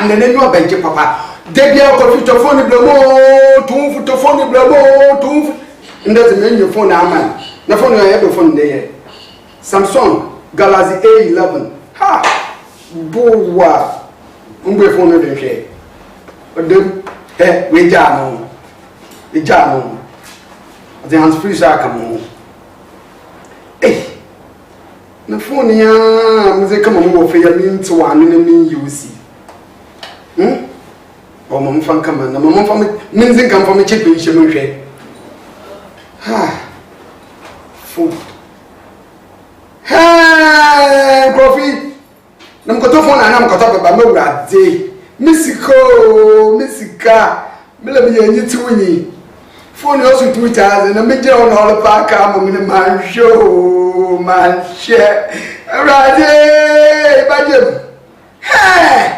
and then you are bench papa. Debia phone blow, two phone blow, two. And that's the menu phone now, man. The phone I have phone there. Samsung Galaxy A11. Ha! Boa. Phone of the share. But then, hey, we jam. The jam. The hands free come on. Hey. The phone here, they come on for your mean to one enemy you see. Or Mom Fan come and Mom from means they come from a chip in Shimu. Ha! Food. Hey, coffee. Nam got off one and I'm got up about no rat day. Missika, Millie, and you two winning. Phone also 2 times and a major on all the park. I'm in a man show, man share. Right, budget. Hey,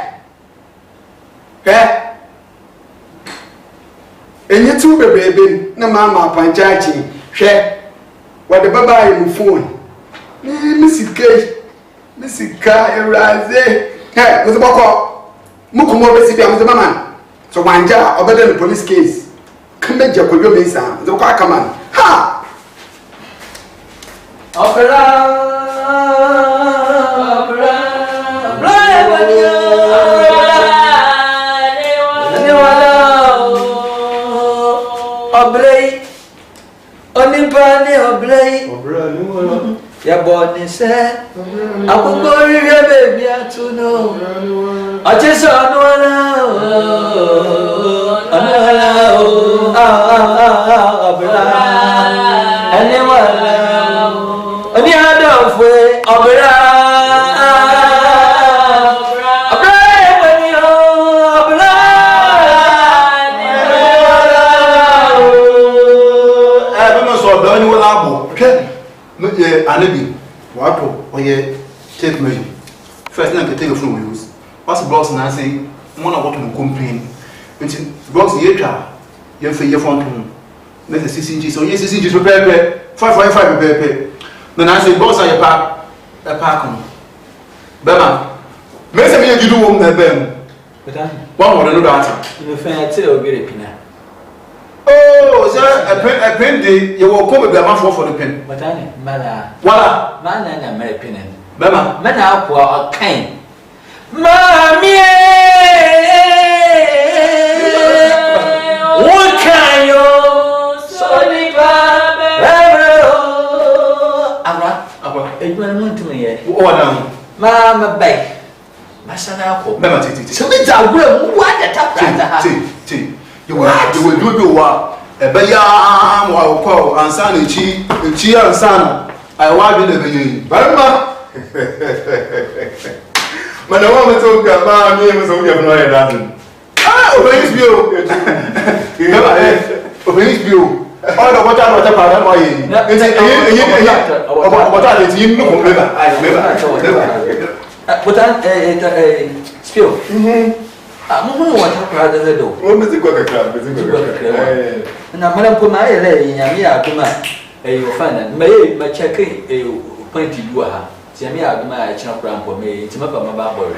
and you two, baby, no mamma, panchachi, share. What the baba in phone. Missika, right there. Hey, with the boko. Mukumo recipe, I'm the man. So, one jar or better than the police case. Come back, Jacob, the car come on. Ha! Opera, your body said, I will go to your baby to know. I just saw no Anabi, Wapo, or ye tape measure. First, I can take a few use. What's the boss and I say, one of what to complain. Which box the etra, you feel your phone. Let the CCG, so yes, CCG prepare 555 prepare. Then I say, boss, I park a park on. Bema, Mesa me you do on the ben. But I one more than answer. You fair tale, get a pinna. Oh, sir, a pen, you will come with the man for the pen. But I man, voila, man, and a merry pinna. Bema, man, up or kind. Mammy, what can you sorry, it went to me. What now? Mamma Bay, my son, Apple, Bema, so it's a will what a tap. You will do what a bayam or call and son and chi and son. I want you to be Burma. But I want to talk about me and so we have no idea. Ah, obey you. Obey you. All the water, why what I spill. I'm not what I do. What is the crab? And I'm going to put my lay in Yamia Duma. You find that may my check a point to you. Jamia Duma, a channel ground for me. It's my barber.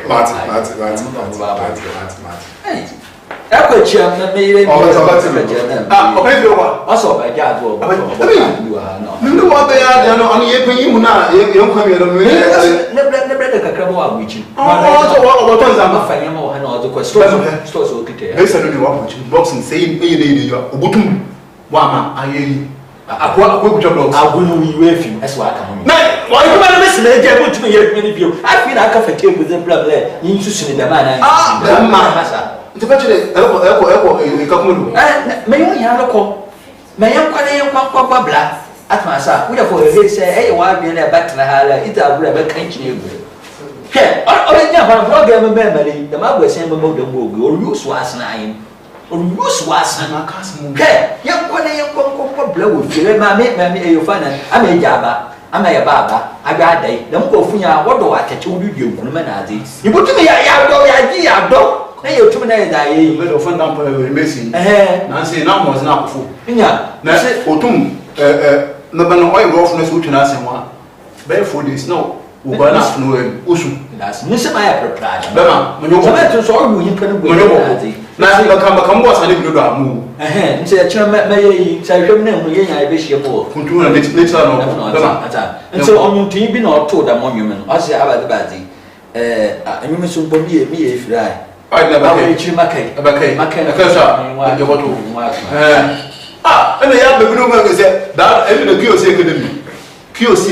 I could cheer me. Also, by God, you are not. You know what they are, only you don't come here. Never a crab which. What is I'm finding more and all the questions. Stores will get there. Listen to the boxing saying, you are Ubutum. Wama, I will you with you. That's why I come. Why you listen to me? Many people. I feel like a table with the blood. You should see the man. The man. It's actually may you have a call. May I call black at my side? We are for a say, hey, why be in a battle? It's a rubber country. Here, already have a program memory. The mother was saying about the movie or use was nine or use was an accustom. Here, young one, blow with you. Mammy, you find it. I'm a jabba. I'm a baba. I got day. Don't go for ya. What do I tell you? You put me a idea, dog. Hey, you told me that I will find out missing. Nancy, now was not full. Yeah, that's it. Autumn, no oil roughness, which I say one. Barefoot is no. Ubana no usu. That's Miss Maya Prada. Bema, When you so all you can go. Na kama asane bi do amu. Nti a chama may say hwem na hu ye nya be hye bo. Kuntu na nature no. Bema. Nti onyu tin bi na oto da monwum no. O se abade bazi. Anyum so mpo mi e firai. Ai na ba ke chi makai. Makai. Makai. Akasa. Ye boto. Ena ya be bi no ma se da e bi no QOC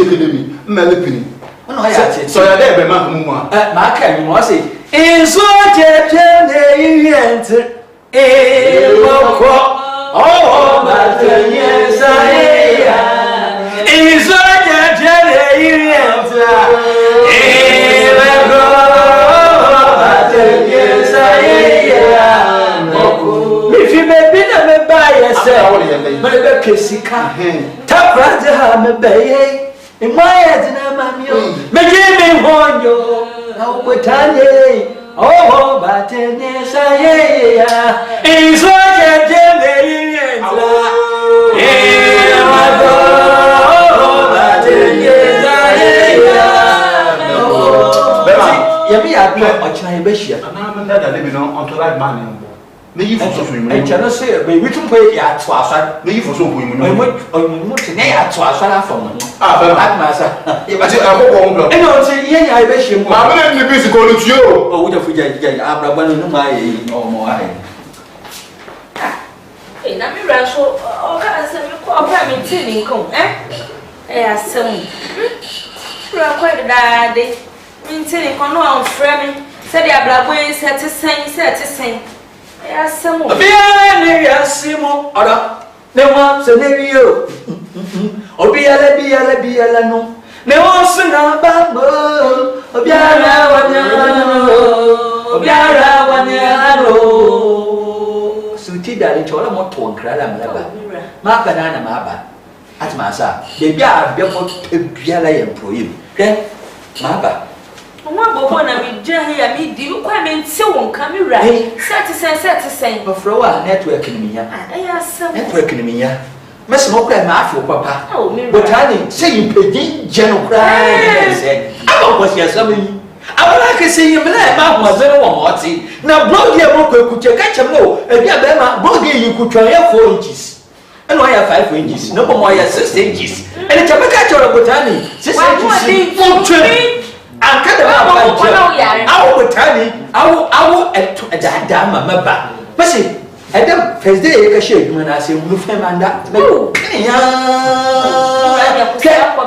academy. Mmele pini. Ono ya che. So ya dey be ma mu a. Ma ka mi mo se inso jeje ne yente moko oh ma tenye saia inso jeje ne yente moko ma tenye saia moko mi fi me bi na me ba yese me be kesika ta praje ha me be ye Imaya dina mamio mejime honyo na ubotanye oh batene saye ya isoje jeme yenza mago batene saye ya yami ya bi ochina yebehia Na manda da lebi no onto live man no. Me yi for so so e chano se be witum pe ya to afa me yi for so ko yi mu. Omo ne ya to afa afọ mo Masa. Ati akoko mo blo. Eno nti ye nya ibe hye mo. Ma me ni bi si ko lu tuo. O wuda fuja abraba no ma ye omo ahe. Na mi ra so o ka asem ko abra mi ti ni nkom asem. Ra ko daade. Mi ti ni ko no an frɛ mi. Se de abrabo yi se te sen. Asem o. Bia ni asimo ara. Ne wa se ne rio. Obiala no. Ne wa se na bambo. Obiara wanya no. Suti dali chola mo to nkrala mlaba. Ma banana ma ba. Atma sa. De bia be mo biala ye employee. Hwe ma ba. Nwa bobo na mi je ya mi di kwa me nti won camera. Set sen. Bafro wa network ni miya. Asem. Network ni miya. Mese mo kra ma afi papa. Oh, me. Botani say you pedi geno kra. Say. Aba ko sia sam yi. Abala ke say you me na ma ho zero wo moti. Na blog ye mo ko ekuche ka chem no. Ebi aba ma blog ye yikutwa ye 4 inches. Eno ya 5 inches. No mo ya 6 inches. Ene chapa ka choro botani 6 inches. Ankada ma ba. Awo botani. Awo eto da ma ba. Mese Adam first day ka share adwuma na ase mu fa manda. Ya.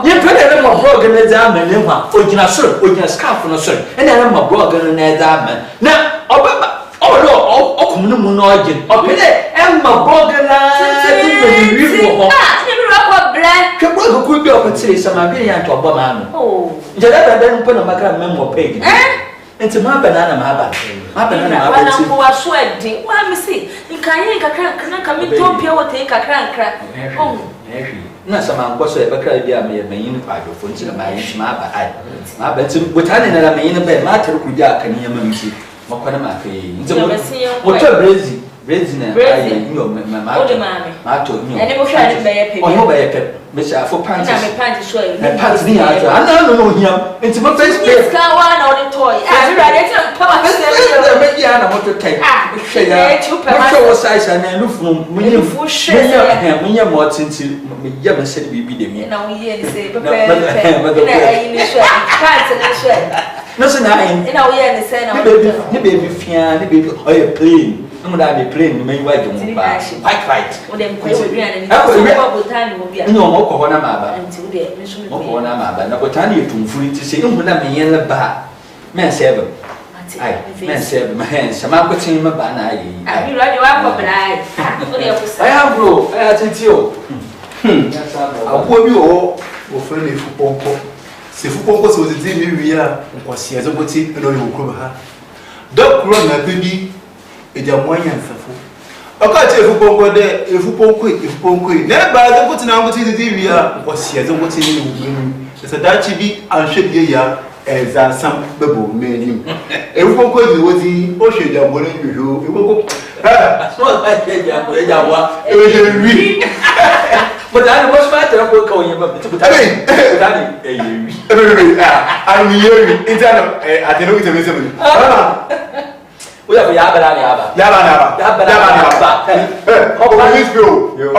Ye pele na mo blog na za ma ne hwa. Ogina soro, ogina scarf no soro. Ena na mo blog na za ma. Na obaba okum no mu no oje. Opele em ma blog na ti me wi wo ho. Ni mi ra ko bra. Ke blog ku bi opetire sama bi ya to obo ma no. Oh. Jada da dan na makara memo page. Enti ma banana ma ba. Ma banana ma ba ti. Wana ko aso edi. Wa mi si nkaye kakra ka mi topia wote kakra nkra. Oh. Na sama ngoso e bakra bia me yin adofo nti na ma yin ma ba ai. Ma ba ti botane na la me yin ba ma tar ku ja kan yama mi ti. Makwana ma fe. Nti mo to Brezi na ai nyo ma. O de mame. Ma to nyo. Ene mo hwa de be ye pe. O nyo ba ye pe. Me sha fo pants. Na me pants so e. Me pants ni ajo. Ana no hiam. Nti mo face pe. Yes ka wa na o de toy. Ah, you ready to power se me dia na mo to tai. Hwe ya. Mo show size na lufu munya mo tinti me ya me se bibi de mi. Na wo ye ni se pepe. Na ai ni so. Pants na so. No se na ai. Na wo ye ni se na. Ni baby fia, ni baby oh you plain. No da be plain me wa de mo ba. Fight. O de mko we duane ni. So ko botani mo bia. No mo ko ho na ma ba. Anti wo de me so me. Mo ko na ma ba. Na botani etumfuri ti se hu na me yen le ba. Me sebe. Ai, me sebe me hen. Sama ko tin me ba na ai. Abi ro de wa ko bra. O de ko sa. Ai bro, ai atiti o. Abuo bi o fere ne fupompo. Se fupompo se ozidi mi wi a nkwasi ezo boti no le okro ha. Dokro na bebi eja mwanya nsafo. Oka che fupompo de efupompo. Na ba ze boti na boti didi wi a nkwasi ezo boti ni ogru. Se da chi bi anhwe bi ya eza sam bebo menim. Efupompo di wodi o hwe ja mbole nhwo. Efupompo So I tell you, I wa. E wi. Botani was matter of what going about the Botani. I'm hearing internal. I don't know it's a we have Yabba. How about this bill? You're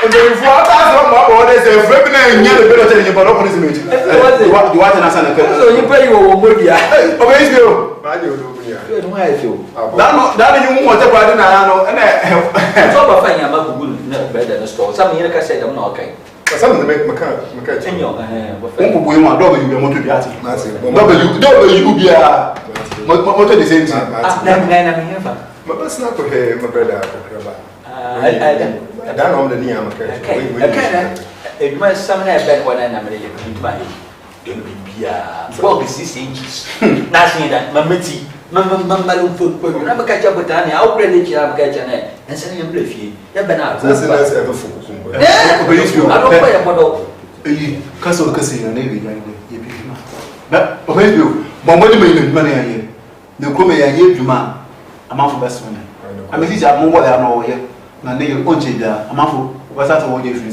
and then if you want to ask them about this, they're very near the better than you, but open this image. You want to answer the question. So you pay your movie. Okay, you. That you want to buy the nano and I talk about finding about Google better than the store. Some year I said, I'm not okay. Some of them make McCarthy. We want W, you want to be at W, be a motor the same time. But that's not okay, my brother. I don't know the name. Okay, it must some have been when I'm ready to buy it. Don't be a 6 inches. Nothing that Mammy, Mamma foot, never catch up with Annie. I'll credit you, I'm catching it and send you a brief. You've been out. That's ever full. I don't play a model. Castle Casino, Navy, but okay, you. But what do you mean, money? The Kume, I gave you, man. I'm out for best one. I mean, these are more than I know here. Na ne yo onche da amafo wasa to wode free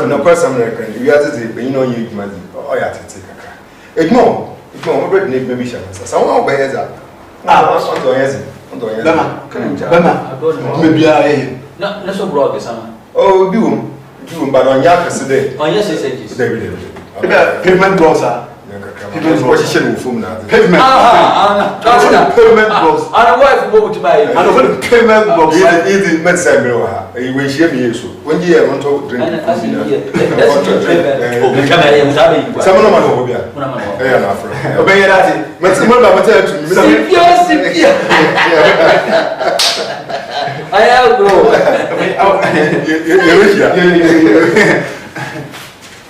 no person American we are to be no you man o ya tete kaka edmo o bread ne baby sha so won go yeza on do yeza bema me bia na so blog sama oh bi won ba don ya kase de on yes says David payment blocks payment blocks share phone na payment payment blocks and wife go to buy and what payment blocks is met say me wa we share me yeso when you want to drink that's come here you sabe some no man go bia eh na afro obey that met mo ba meta to me sipio I bro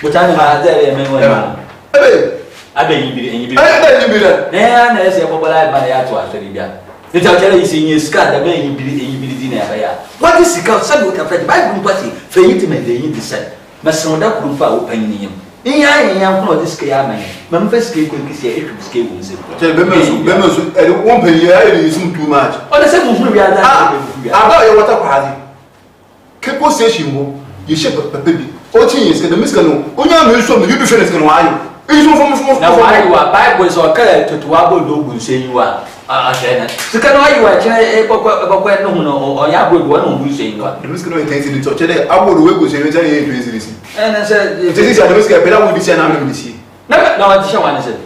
but I have there me when abe yibiri na na ese popular ba ya to aferi bia ni ta kere isi yin ska da be yibiri di na ya what is ska sabi o ta fred bible party fe yiti me de yin di set masonda kurufa o panyin yin ya ko dis ska ya man man fe ska ko kisi e twu ska wo nse je be meso e won panyin ya e sum too much o na se mo funu bia da aba ye water kwazi kepo station mo ye she pepe bi o tin yin ska da miska no onya me so me you be finish ska no ayo na why Bible is okay to abo do gun say you are ahena sika no ayi wa kire kokko no o ya abo do no gun say you are the miska no intensity to chede abo do we go say we tell you to easy na say this is the miska pela we be say na me see na wa tisha wa na say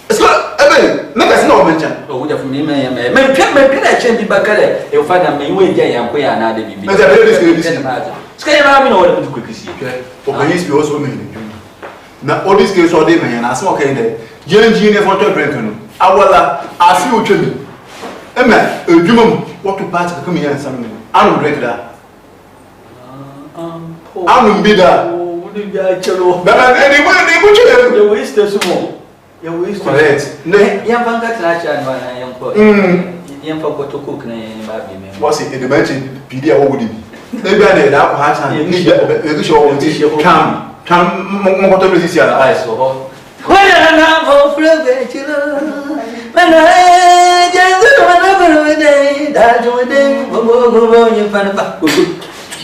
so ebe make us no mention o wo for me me na chen bi bakare e fa na me we dia yanko ya na de bibi na say this sika ya ma mi no wo de kwekisi o be is be also me na all this case all day man na so okay there yenji ne photo drink no awala afi otwemi ema edwumam what to part come here some me anu drink da anu bi da o ni bia chelo baba ni mo chelo the waste sumo ya waste correct ne yan banka tracha no na yan ko yan fa ko to cook na ba bi me what's it the bench pd a wo di bi e bia na da ko ha chan ni e go show on ti come mo ko to be sisi ala ai so ho when na for free chilo mana janzu mana bro de da jo de go ni fa na ko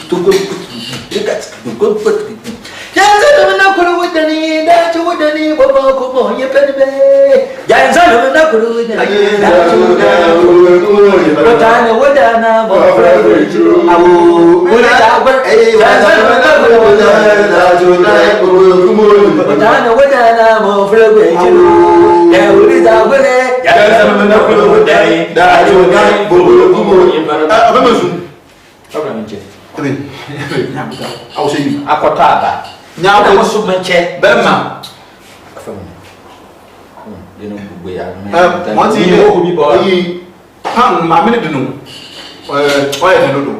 to go to janzu mana ko de ni da jo de ni bo ko ni pa de janzu mana ko de ni da jo de ko ta na wadana mo free chilo awu ula ba janzu mana ko de da jo de Wadana wadana mo fragwe jiru ya uri da gwele ya zama na kulo dai da jogai bubu bubu abamezu abraminche na buka awo se yi akota aba nya ko so menche bema afamu denu gbugbe ya mo ti yi pan ma me de no oye de no do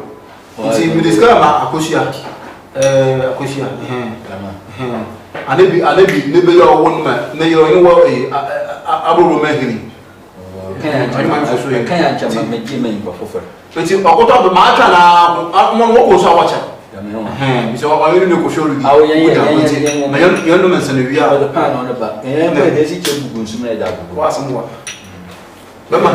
ti mi discover ma akosia akosia anabi nebe ya owo nma na yero ni wo aburu mehiri kan ya chama meji men ko fofor eti okoto do ma aka na mo wo ko so awacha bi so wa yiri ne ko shoru di awo yan ma yan no men sene wi a the pan on the back ba de si chebu gun sum na da bu wa samu wa Bema.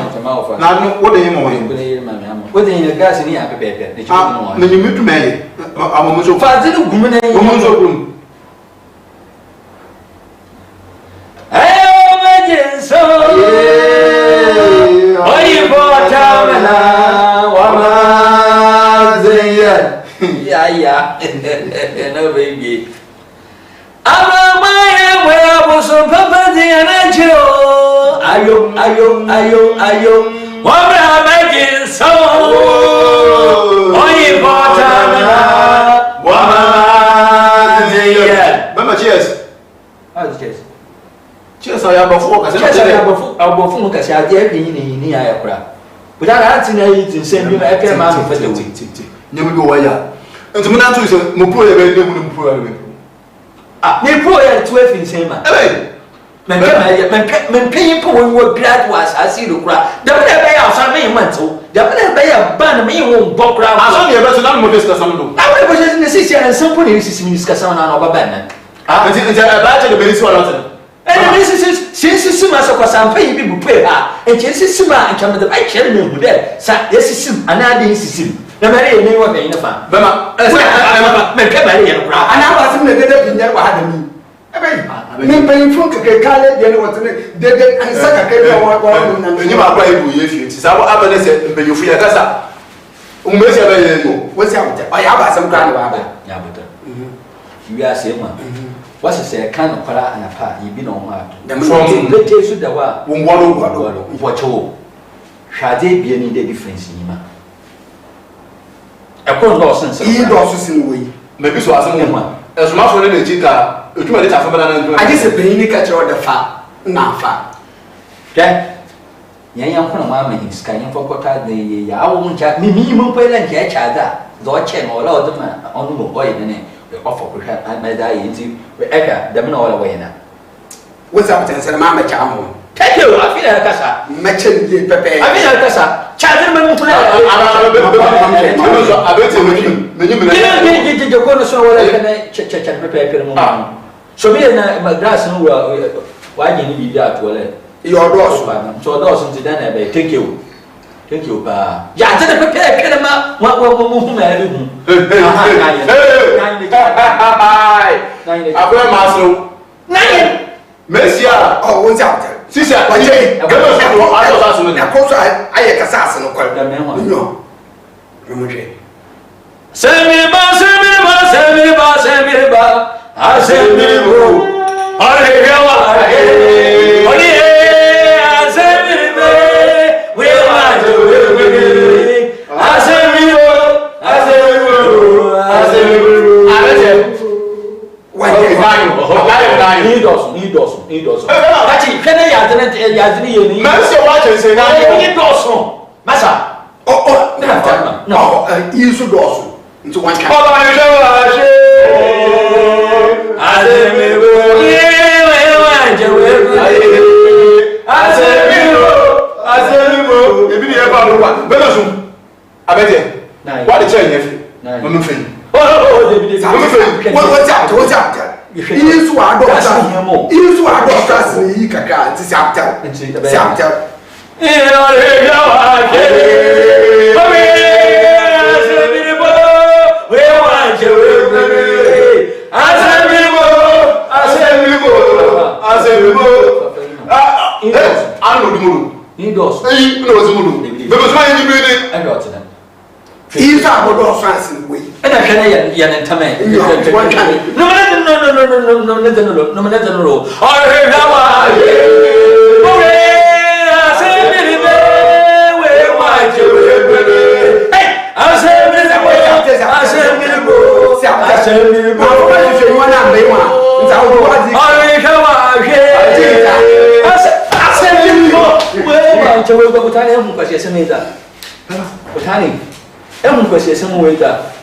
Na no wo de yemo wa. Wo de yemo ma ama. Wo de yin gas ni ya pepepe. Ne chibu no wa. Na nyimu tu mele. Amomo so. Fa de gum na yin. Amomo so gum. Ayo majinso. Oyi botamana wa ma zayya. Ya. No baby. Ama maya we abuso papa de anacho. Ayo. Wabra majinso. Oyi botamana wa ma zayya. Mama cheers. Cheers. Cheers ya bafu ka se na cheers ya bafu mu ka se ade ni ya yakura. Buda na ati na yi tin se bi ma e ma no fete wi. Nyame bi wa ya. Nti mu na to so mo pro ya be ne mu pro ya be. Ni pro ya 12 in same man. Men pay po wo grad was asi do kura. Da be ya so me manto. Da be ya ban me wo bokra. Aso ne be so na mo discuss am do. Awe bo je ne sisi ya sample ni sisi discuss am na oba ban na. Nti ba che de be si wa lot. And this is Sima so campaign people pay her, and Sima and come the bike chairman who there. Sat this is Sim, and I didn't see Sim. The Maria name of the farm. Bema, make a Maria, and I was in the dead in there. Had me. Men paying for the Kale, the other dead and second and you are quite good. It's our other said, when you feel a casa. What's out? I have some kind of other. You are saying one. What's a kind of color and a part you been on that? From the case of the war, what all shall they be any difference in him? A cold loss and he does in way. Maybe so as a smart for the chica, you can let her. I just a penny catcher of the fat, not fat. Jack, young mamma is scanning for coca, the hour chat me minimum pay and catch other, though check all of them on the boy in the name. Offer I may die into Eka, the man all away now. What's up, and Mamma Chamo? Thank you, I feel like a casa. Matching the pepe. I feel like a casa. Chatterman, I bet you you're going to show what I can chat prepare. So me and my grass and why you need that toilet. Your doors, so doors into then take you. Thank you, Pa. Ya, te prepare Kedama. What will marry him? Abra Maso. Nine. Messia. Oh, what's out there? Sister, I I assassin of quite the man. No. Send me ba. I send me He does. Actually, can I add it? Master, what is it? I does. Massa. No, you should also into one kind. What's out? Isso adota. Isso adota se kakra, se apta. Se apta. Isso adota France way. And I can't yan and Tame.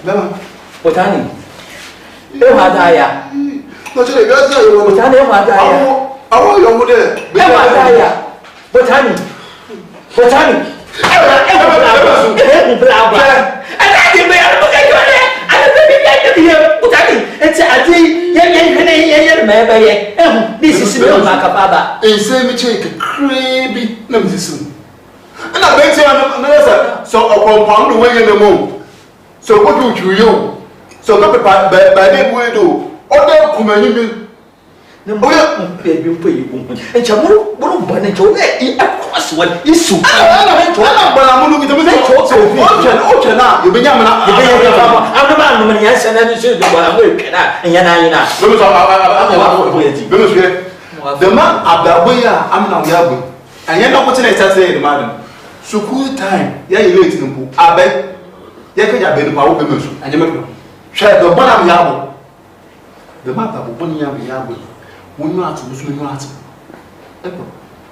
No. Botani. Eu hadaya. Botani, eu hadaya. Awo yo mu de. Eu hadaya. Botani. Eu blabla. Ana de me ar porque eu né. Ana de me ar Botani. It's a day. Yan me ba ye. This is me on baka baba. Ensem check creepy. Na mzisu. And I bet you so a compound away in the moon. So what do you? So go by the way do. Other community. No more baby pay you. And Chamuru, but it across what is so. I'm the man when yes and then should and Yana. The man of that way, I'm not Yabu. And you're not putting a say, madam. So cool time, yeah, you wait in the I bet. You can have been power and you share the one of Yabu. The map of one Yabu. When you are to Muslim, you are to.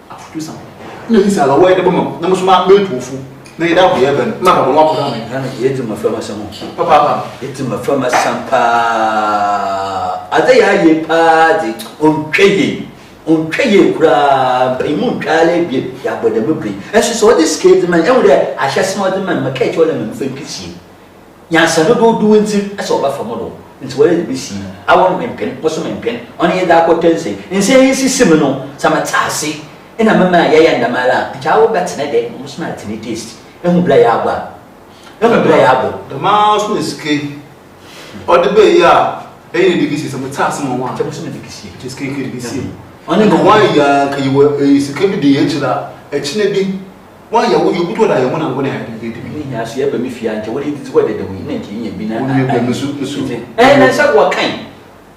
I'll do something. No, he's away the woman. No smart made to fool. They don't be ever. Not a walk around. It's my famous Papa, it's my famous sampa. Are they a party on Kay? On Kay, Primun Charlie, Yabba the Mubri. And she saw this kid, man, and there I shall smell the man, Macay, and Finkisi. Yansa no doing it as over for model. It's where it be seen. I want my pen, what's my pen, only a dark hotel and say, is similar, some atasi. And a mamma, and a mala, which I will bet in a day, most matiny taste. And who play abba. And play abba. The mouse will escape. Or the bay, yeah. Any disease of a task on one. Just can't be seen. Only the one you were a security edge that a chinny. Why you would what I want to go there? Yes, you have me fear and what is whether the wind and be now. And I said, what kind?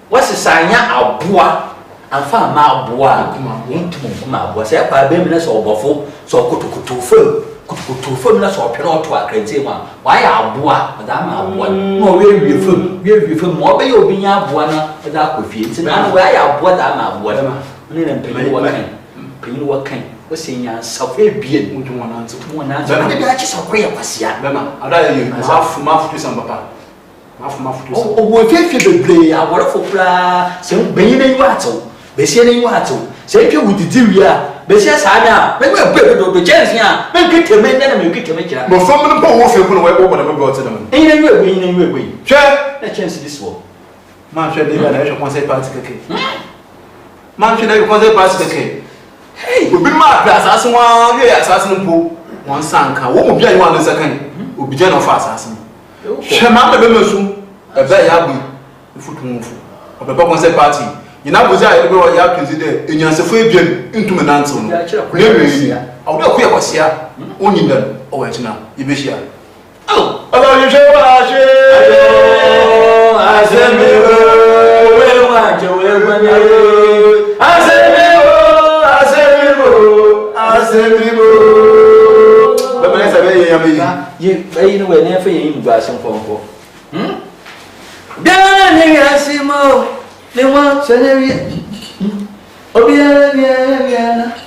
What's the sign? Our bois and farm my bois into my was a minutes or buffalo, so could to film us or pillow to a crazy one. Why our bois, Madame? One more we film more by your being a buana without coffee. And why our bois, I'm a whatever. Pin what kind? Saying yourself a beard would one answer to one answer. I just a queer was ya. I'll tell you, half to some papa. Half to oh, if you play a wonderful fly, so baby wattle, Bessian wattle, say you with the Julia, Bessias Anna, when we're better to chance here, then get to make them get to make it. But from the boat, you put away over the boat to them. Ain't any way, share a chance this war. Marshall, they had a concert party. Marshall, they concert party. Hey, we be mad. Assassin one, yeah, assassin pool. One son can won't be one second. Will be general assassin. Shema the Bemersu, a very happy foot move of the concert party. You know, was I ever have to sit in your Safabian into an answer? I will not was here. Only then, oh, it's now. You be here. Oh, hello, you say, I said, I said, you know, never in Basson for. Darling, I see more. They want to oh, yeah.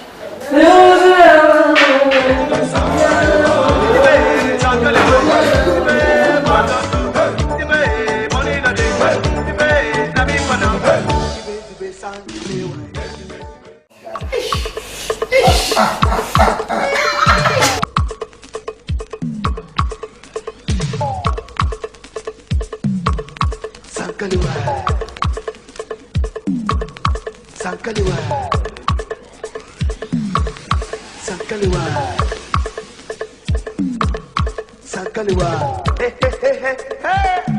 Sankaliwa. Hey, hey, hey, hey, hey.